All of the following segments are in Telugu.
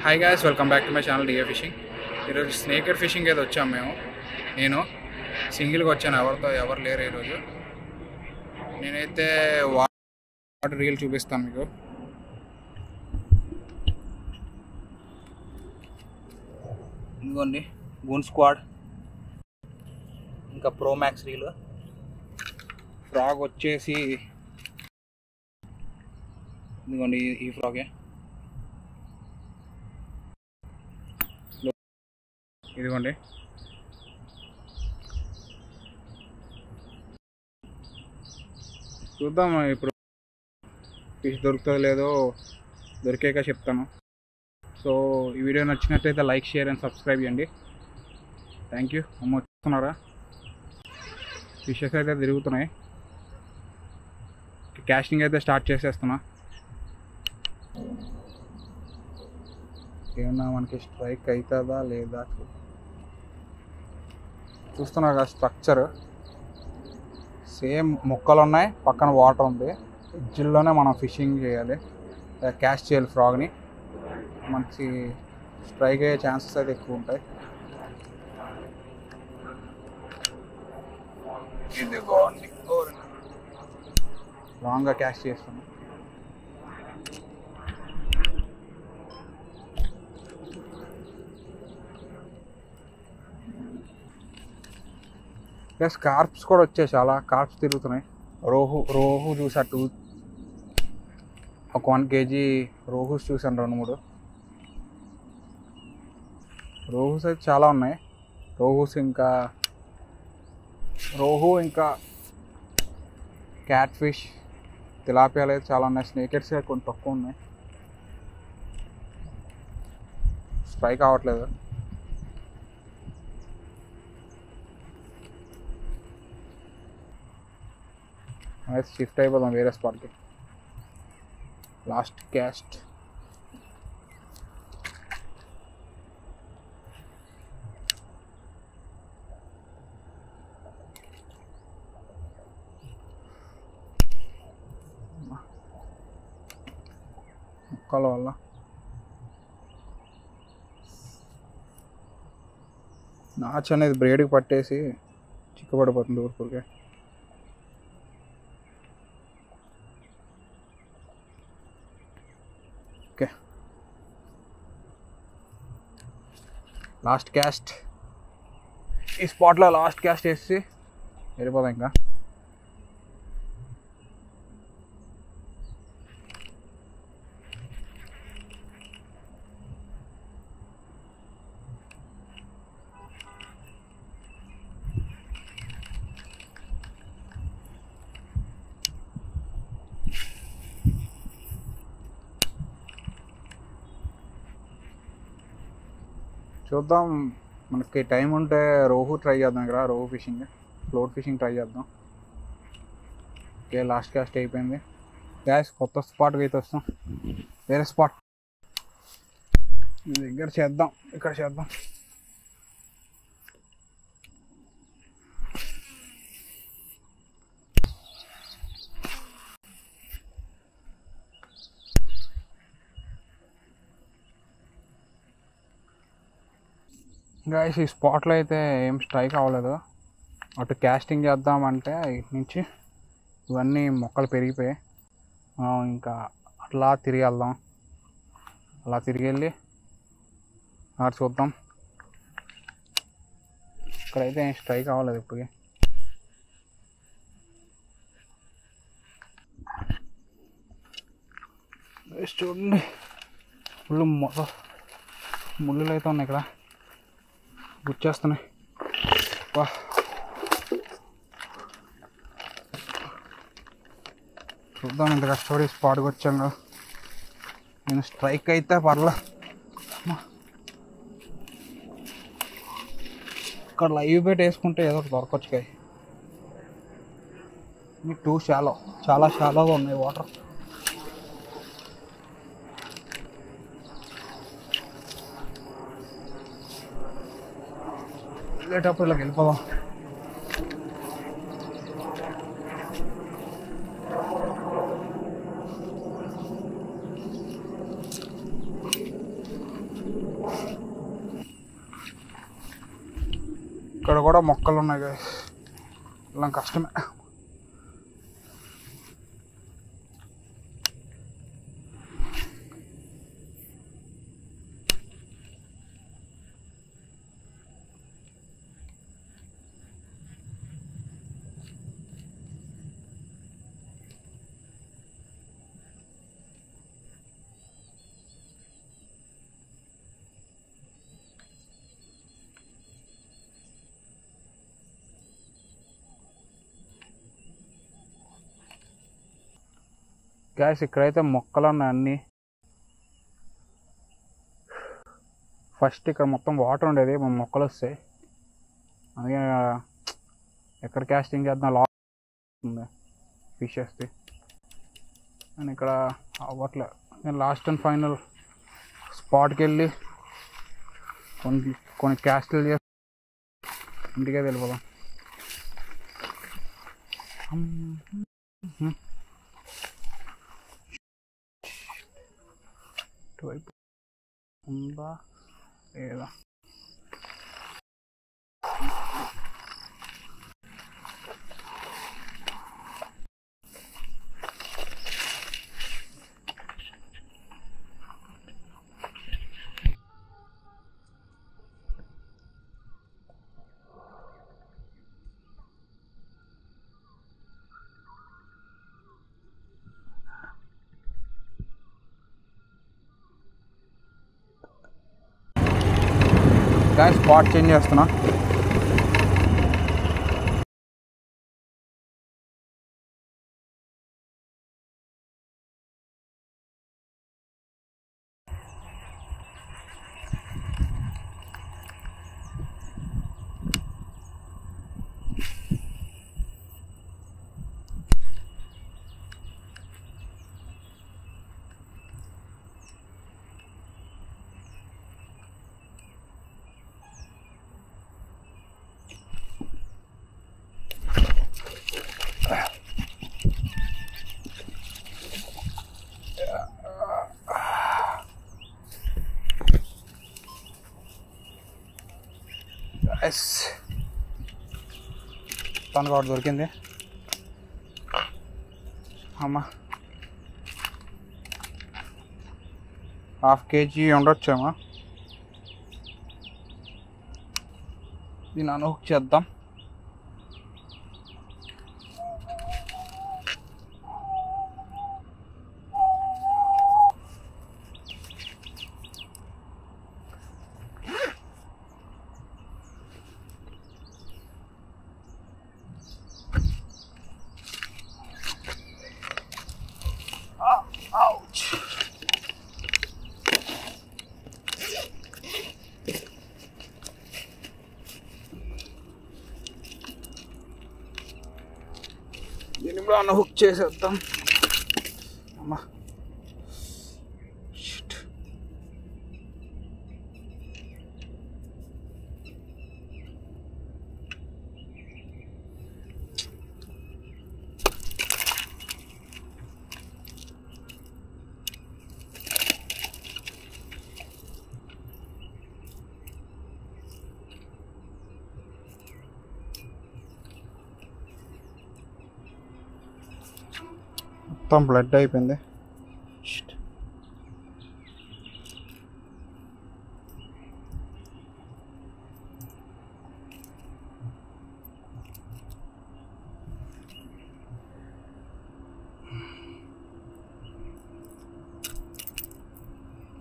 Hi guys, welcome back to my channel D A fishing. ఈరోజు స్నేకర్ ఫిషింగ్ ఏదో వచ్చాము మేము. నేను సింగిల్గా వచ్చాను, ఎవరు లేరు ఈరోజు. నేనైతే వాటర్ రీల్ చూపిస్తాను మీకు. ఇదిగోండి గూన్ స్క్వాడ్, ఇంకా ప్రో మ్యాక్స్ రీల్. ఫ్రాగ్ వచ్చేసి ఇదిగోండి ఈ ఫ్రాగే. ఇదిగోండి చూద్దాం ఇప్పుడు ఫిష్ దొరుకుతుందో లేదో, దొరికాక చెప్తాను. సో ఈ వీడియో నచ్చినట్లయితే లైక్, షేర్ అండ్ సబ్స్క్రైబ్ చేయండి. Thank you. అమ్మ చూస్తున్నారా, ఫిషెస్ అయితే తిరుగుతున్నాయి. క్యాస్టింగ్ అయితే స్టార్ట్ చేసేస్తున్నా. ఏమన్నా మనకి స్ట్రైక్ అవుతుందా లేదా చూస్తున్నారు కదా. స్ట్రక్చర్ సేమ్ మొక్కలు ఉన్నాయి, పక్కన వాటర్ ఉంది. ఎడ్జిల్లోనే మనం ఫిషింగ్ చేయాలి, క్యాచ్ చేయాలి ఫ్రాగ్ని. మనకి స్ట్రైక్ అయ్యే ఛాన్సెస్ అయితే ఎక్కువ ఉంటాయి. ఇదిగోండి లాంగ్గా క్యాచ్ చేస్తున్నాం. ప్లస్ కార్ప్స్ కూడా వచ్చాయి, చాలా కార్ప్స్ తిరుగుతున్నాయి. రోహు చూసా, ఒక 1 kg రోహుస్ చూసాను, 2-3 రోహుస్ అయితే చాలా ఉన్నాయి. రోహు ఇంకా క్యాట్ ఫిష్, తిలాపియాలు అయితే చాలా ఉన్నాయి. స్నేకర్స్ కొంచెం తక్కువ ఉన్నాయి, స్ట్రైక్ అవ్వట్లేదు. అయితే షిఫ్ట్ అయిపోదాం వేరే స్పాట్కి. లాస్ట్ క్యాస్ట్ మొక్కల వల్ల నాచ్ అనేది బ్రేడ్కి పట్టేసి చిక్కబడిపోతుంది ఊరికే. Okay, last caste. ఈ స్పాట్లో లాస్ట్ క్యాస్ట్ వేసి వెళ్ళిపోదాం. ఇంకా చూద్దాం, మనకి టైం ఉంటే రోహు ట్రై చేద్దాం. ఇక్కడ rohu fishing, float fishing try చేద్దాం. ఓకే, లాస్ట్ క్యాస్ట్ అయిపోయింది. గ్యాస్ కొత్త స్పాట్కి అయితే వస్తాం, వేరే స్పాట్ దగ్గర చేద్దాం. ఇక్కడ చేద్దాం. గాయస్, ఈ స్పాట్లో అయితే ఏం స్ట్రైక్ అవ్వలేదు. అటు క్యాస్టింగ్ చేద్దామంటే ఇటు నుంచి ఇవన్నీ మొక్కలు పెరిగిపోయాయి. ఇంకా అట్లా తిరిగి వెళ్దాం. అలా తిరిగి వెళ్ళి చూద్దాం. ఇక్కడైతే ఏం స్ట్రైక్ అవ్వలేదు ఇప్పటికి. చూడండి, ఫుల్ ముళ్ళులు అయితే ఉన్నాయి, ఇక్కడ గుచ్చేస్తున్నాయి. వా, చూద్దాం. ఇంత కష్టపడి స్పాట్కి వచ్చాం కదా. నేను స్ట్రైక్ అయితే పర్లా. ఇక్కడ లైవ్ బెట్ వేసుకుంటే ఏదో ఒకటి దొరకొచ్చు. కాయ టూ షాలో, చాలా షాలోగా ఉన్నాయి వాటర్. వెళ్ళేటప్పుడు ఇలా వెళ్ళిపోదాం. ఇక్కడ కూడా మొక్కలు ఉన్నాయి గైస్, ఇలా కష్టమే. గ్యాస్ ఇక్కడైతే మొక్కలు ఉన్నాయి అన్నీ. ఫస్ట్ ఇక్కడ మొత్తం వాటర్ ఉండేది, మొక్కలు వస్తాయి. అందుకే ఎక్కడ క్యాస్టింగ్ చేద్దాం లాస్ట్ ఫిషెస్ది అని ఇక్కడ అవ్వట్లే. నేను లాస్ట్ అండ్ ఫైనల్ స్పాట్కి వెళ్ళి కొన్ని క్యాస్టిల్ చేసి ఇంటికే వెళ్ళిపోదాం. ఇటువైపు ఉందా లేదా? గాయస్ స్పాట్ చేంజ్ చేస్తున్నా. తనకు ఒకటి దొరికింది. అమ్మా ½ kg ఉండొచ్చేమో. దీన్ని అన్హుక్ చేద్దాం. దీన్ని కూడా అన్హుక్ చేసేద్దాం. అమ్మా మొత్తం బ్లడ్ అయిపోయింది.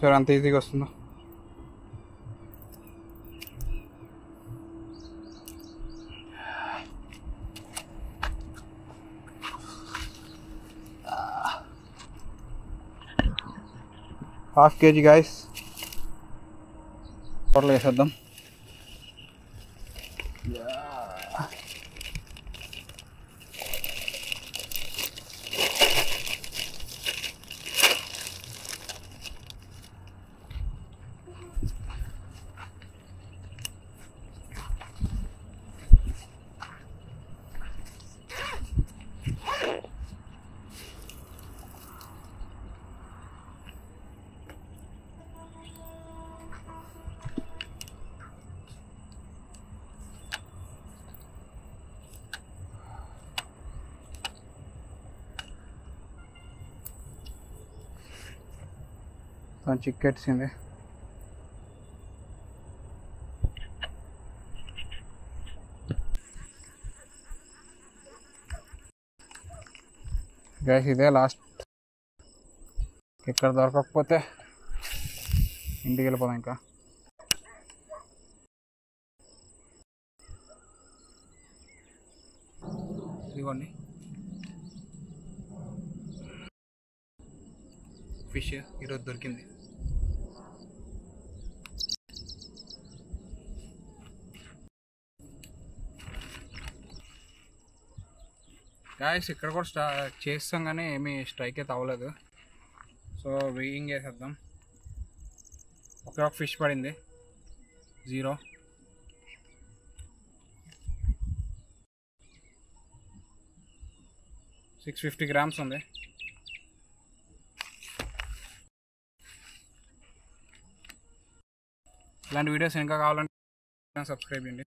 సరే అంత ఈజీగా వస్తుందా? ½ kg గాయస్ టోటల్ వేసేద్దాం. తను చిక్కెట్టింది. గైస్ ఇదే లాస్ట్. ఇక్కడ దొరకకపోతే ఇంటికి వెళ్ళిపోదాం. ఇంకా ఇదిగోండి ఫిష్ ఈరోజు దొరికింది. గాయస్ ఇక్కడ కూడా చేస్తాం కానీ ఏమీ స్ట్రైక్ అయితే అవ్వలేదు. సో వెయింగ్ చేసేద్దాం. ఒకే ఒక ఫిష్ పడింది 0. $650 grams ఉంది. ఇలాంటి వీడియోస్ ఇంకా కావాలంటే సబ్స్క్రైబ్ చేయండి.